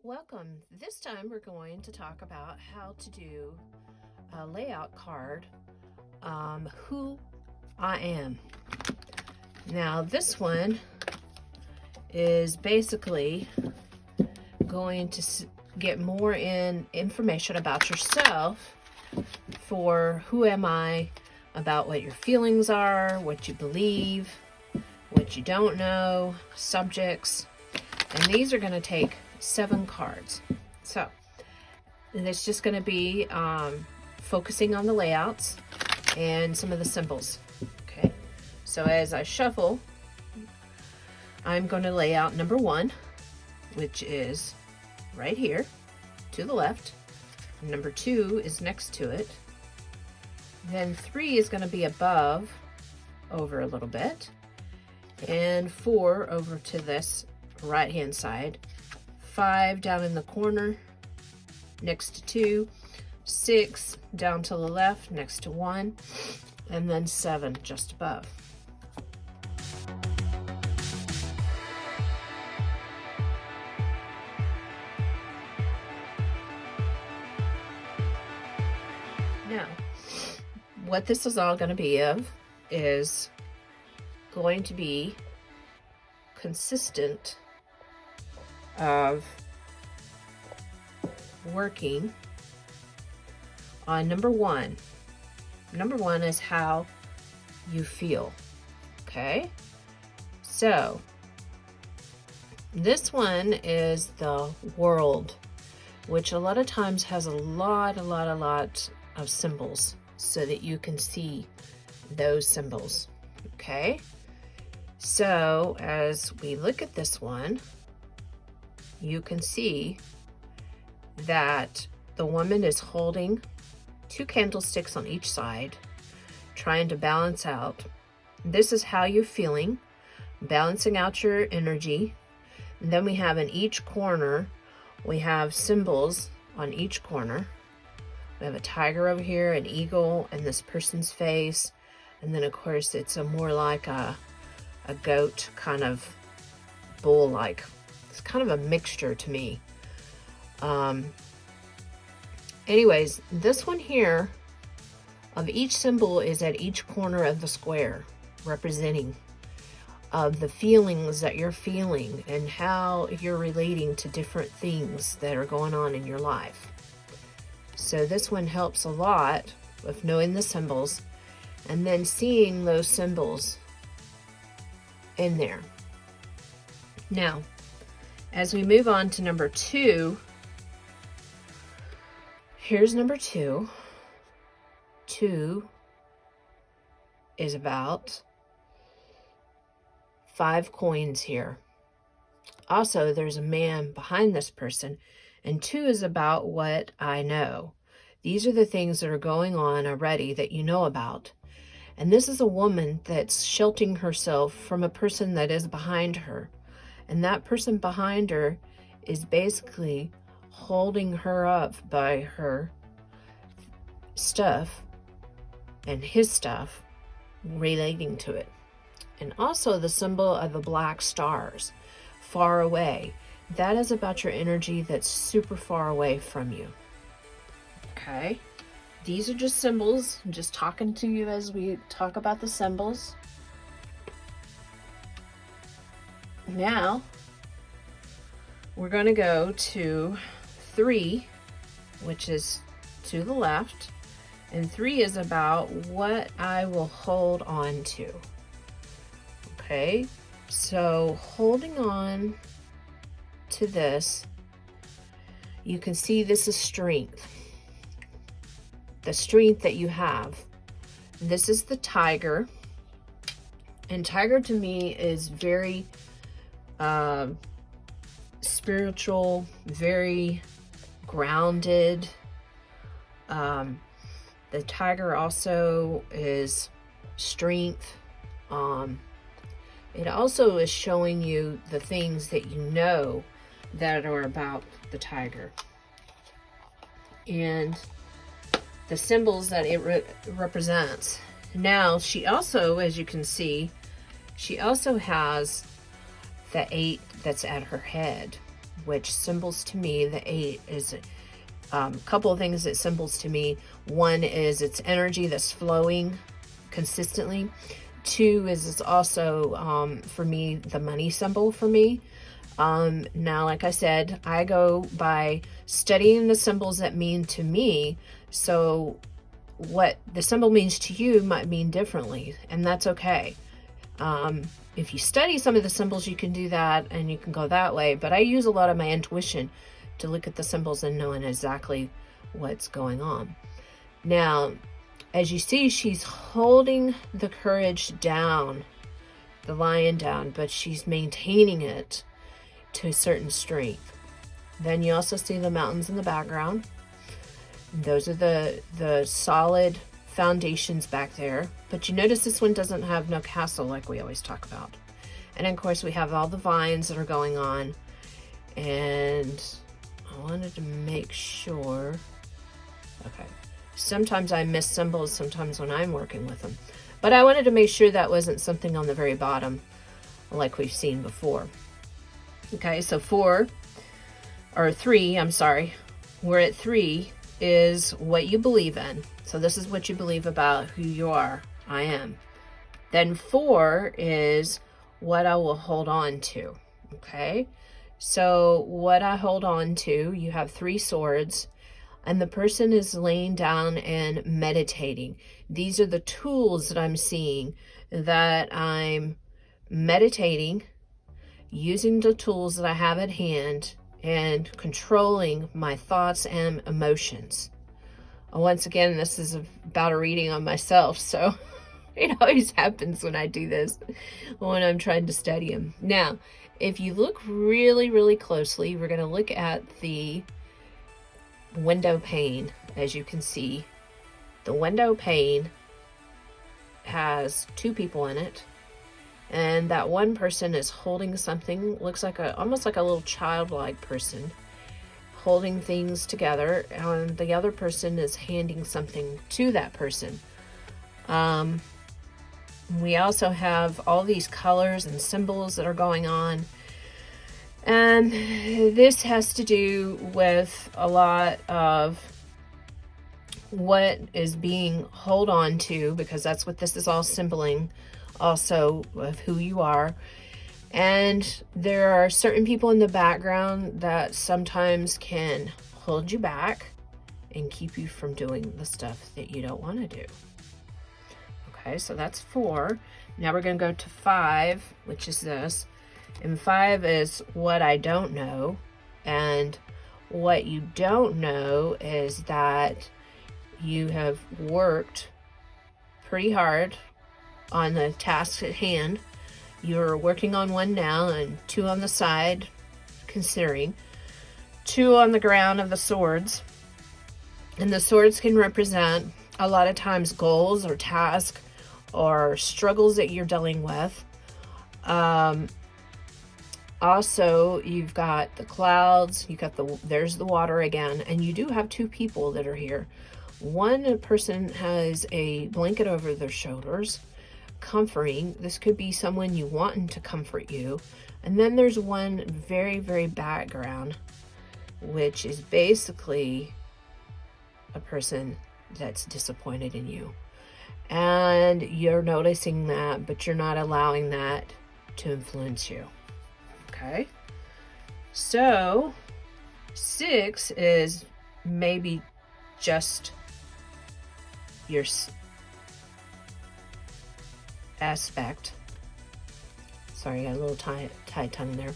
Welcome. This time we're going to talk about how to do a layout card, Who I Am. Now this one is basically going to get more information about yourself for who am I, about what your feelings are, what you believe, what you don't know, subjects, and these are going to take 7 cards. So it's just going to be focusing on the layouts and some of the symbols. Okay, so as I shuffle, I'm going to lay out number 1, which is right here to the left. Number 2 is next to it. Then 3 is going to be above, over a little bit, and 4 over to this right hand side, 5 down in the corner next to 2, 6 down to the left next to 1, and then 7 just above. Now, what this is all going to be of is going to be consistent of working on number 1. Number 1 is how you feel. Okay, so this one is the world, which a lot of times has a lot of symbols so that you can see those symbols. Okay, so as we look at this one, you can see that the woman is holding 2 candlesticks on each side, trying to balance out. This is how you're feeling, balancing out your energy. And then we have in each corner, we have symbols on each corner. We have a tiger over here, an eagle, and this person's face. And then of course it's a more like a goat, kind of bull-like. It's kind of a mixture to me. Anyways, this one here of each symbol is at each corner of the square, representing of the feelings that you're feeling and how you're relating to different things that are going on in your life. So this one helps a lot with knowing the symbols and then seeing those symbols in there. Now, as we move on to number 2, here's number 2. 2 is about 5 coins here. Also, there's a man behind this person, and 2 is about what I know. These are the things that are going on already that you know about. And this is a woman that's sheltering herself from a person that is behind her. And that person behind her is basically holding her up by her stuff and his stuff relating to it. And also the symbol of the black stars, far away. That is about your energy that's super far away from you. Okay, these are just symbols. I'm just talking to you as we talk about the symbols. Now, we're going to go to 3, which is to the left, and 3 is about what I will hold on to. Okay, so holding on to this, you can see this is strength. The strength that you have. This is the tiger, and tiger to me is very spiritual, very grounded. The tiger also is strength. It also is showing you the things that you know that are about the tiger and the symbols that it represents. Now, she also, as you can see, she also has the 8 that's at her head. which symbols to me, the 8 is a couple of things that symbols to me. One is it's energy that's flowing consistently. 2 is it's also, for me, the money symbol for me. Now, like I said, I go by studying the symbols that mean to me. So what the symbol means to you might mean differently, and that's okay. If you study some of the symbols, you can do that and you can go that way. But I use a lot of my intuition to look at the symbols and knowing exactly what's going on. Now, as you see, she's holding the courage down, the lion down, but she's maintaining it to a certain strength. Then you also see the mountains in the background. Those are the solid foundations back there. But you notice this one doesn't have no castle like we always talk about. And of course we have all the vines that are going on. And I wanted to make sure. Okay. Sometimes I miss symbols sometimes when I'm working with them. But I wanted to make sure that wasn't something on the very bottom like we've seen before. Okay, so 3, I'm sorry. We're at 3 is what you believe in. So this is what you believe about who you are. I am. Then 4 is what I will hold on to. Okay, so what I hold on to, you have 3 swords, and the person is laying down and meditating. These are the tools that I'm seeing, that I'm meditating, using the tools that I have at hand, and controlling my thoughts and emotions. Once again, this is about a reading on myself, so it always happens when I do this, when I'm trying to study them. Now, if you look really, really closely, we're going to look at the window pane. As you can see, the window pane has 2 people in it. And that one person is holding something, looks like almost like a little childlike person, holding things together, and the other person is handing something to that person. We also have all these colors and symbols that are going on. And this has to do with a lot of what is being held on to, because that's what this is all symboling, also of who you are. And there are certain people in the background that sometimes can hold you back and keep you from doing the stuff that you don't want to do. Okay, so that's 4. Now we're going to go to 5, which is this. And 5 is what I don't know. And what you don't know is that you have worked pretty hard on the task at hand. You're working on one now and 2 on the side, considering 2 on the ground of the swords. And the swords can represent a lot of times goals or tasks or struggles that you're dealing with. Also, you've got the clouds, you got there's the water again, and you do have 2 people that are here. One person has a blanket over their shoulders, comforting. This could be someone you wanting to comfort you. And then there's one very, very background, which is basically a person that's disappointed in you. And you're noticing that, but you're not allowing that to influence you. Okay? So 6 is maybe just your aspect. Sorry, I got a little tied tongue there.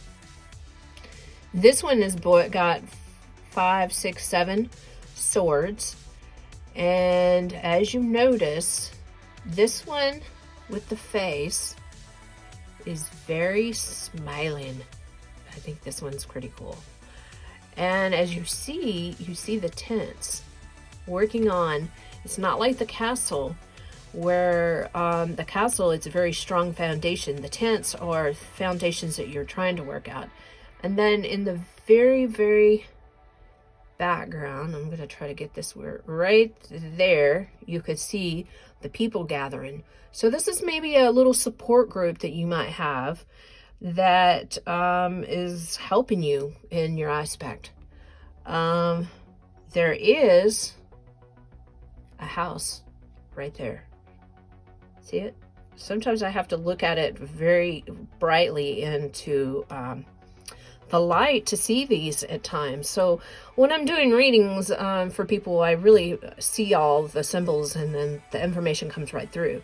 This one is got 5, 6, 7 swords. And as you notice, this one with the face is very smiling. I think this one's pretty cool. And as you see the tents working on, it's not like the castle, where the castle, it's a very strong foundation. The tents are foundations that you're trying to work out. And then in the very, very background, I'm going to try to get this where right there, you could see the people gathering. So this is maybe a little support group that you might have. that is helping you in your aspect. There is a house right there. See it? Sometimes I have to look at it very brightly into the light to see these at times. So when I'm doing readings for people, I really see all the symbols and then the information comes right through.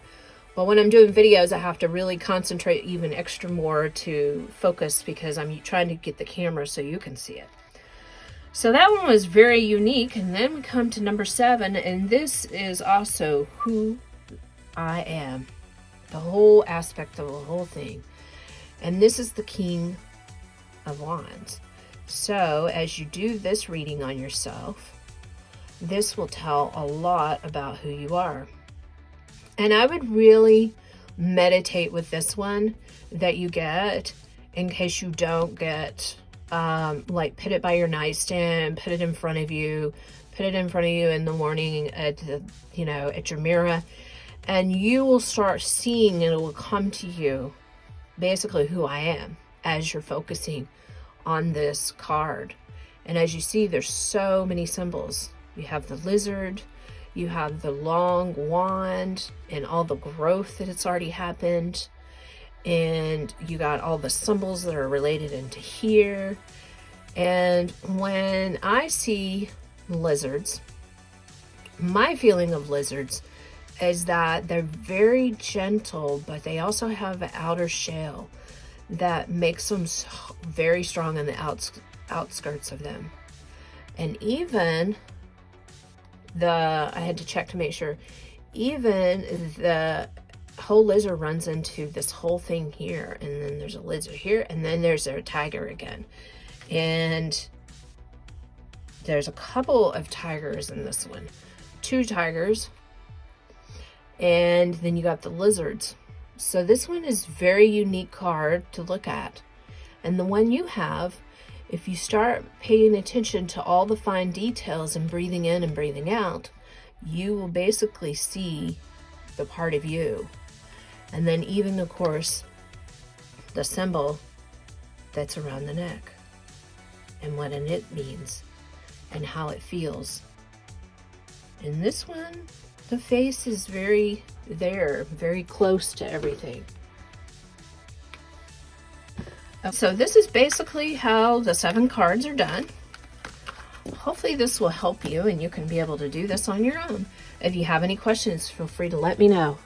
But when I'm doing videos, I have to really concentrate even extra more to focus because I'm trying to get the camera so you can see it. So that one was very unique. And then we come to number 7, and this is also who I am. The whole aspect of the whole thing. And this is the King of Wands. So as you do this reading on yourself, this will tell a lot about who you are. And I would really meditate with this one that you get, in case you don't get, like, put it by your nightstand, put it in front of you in the morning at the, at your mirror, and you will start seeing, and it will come to you basically who I am as you're focusing on this card. And as you see, there's so many symbols. You have the lizard, you have the long wand and all the growth that it's already happened, and you got all the symbols that are related into here. And when I see lizards, my feeling of lizards is that they're very gentle, but they also have an outer shell that makes them very strong on the outskirts of them. And even I had to check to make sure, even the whole lizard runs into this whole thing here, and then there's a lizard here, and then there's a tiger again. And there's a couple of tigers in this one, 2 tigers, and then you got the lizards. So this one is very unique card to look at. And the one you have, if you start paying attention to all the fine details and breathing in and breathing out, you will basically see the part of you. And then even, of course, the symbol that's around the neck and what it means and how it feels. In this one, the face is very close to everything. So this is basically how the 7 cards are done. Hopefully this will help you and you can be able to do this on your own. If you have any questions, feel free to let me know.